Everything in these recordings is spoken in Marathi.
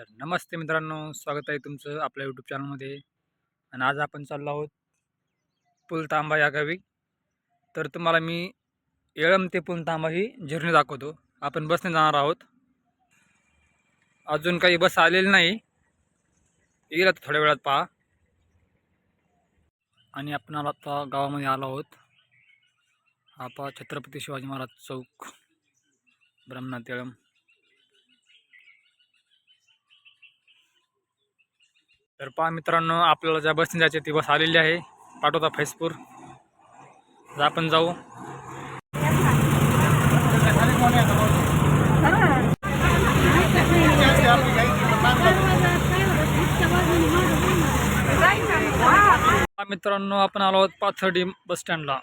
तर नमस्ते मित्रांनो, स्वागत आहे तुमचं आपल्या यूट्यूब चॅनलमध्ये. आणि आज आपण चाललो आहोत पुलतांबा या गावी. तर तुम्हाला मी येळंब ते पुलतांबा ही जर्नी दाखवतो. आपण बसने जाणार आहोत. अजून काही बस आलेली नाही, येईल आता थोड्या वेळात पहा. आणि आपण आता गावामध्ये आलो आहोत. हा पहा छत्रपती शिवाजी महाराज चौक, ब्रह्मनाथ येळंब. तर पहा मित्रांनो, आपल्याला ज्या बसने जायचे ती बस आलेली आहे, पाटोदा फैजपूर. आपण जाऊ. मित्रांनो, आपण आलो आहोत पाथर्डी बस स्टँडला.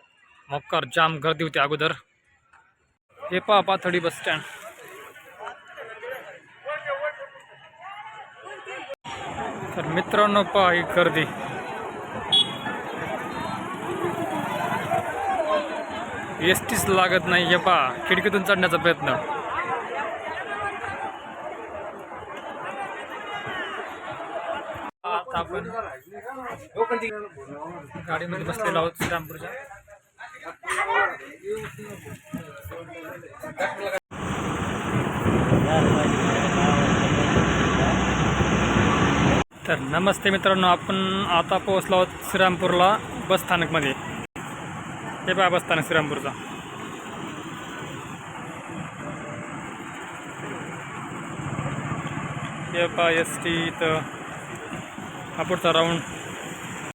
मोकार जाम गर्दी होती अगोदर. हे पहा पाथर्डी बस स्टँड. तर मित्रांनो पहा ही गर्दी. एसटीच लागत नाही. हे पहा खिडकीतून चढण्याचा प्रयत्न. आता आपण गाडीमध्ये बसलेलो आहोत श्रीरामपूरच्या. तर नमस्ते मित्रांनो, आपण आता पोहोचलो आहोत श्रीरामपूरला बस स्थानकमध्ये. हे पहा बस स्थानक श्रीरामपूरचा. हे पहा एस टी. इथं हा पुढचा राऊंड.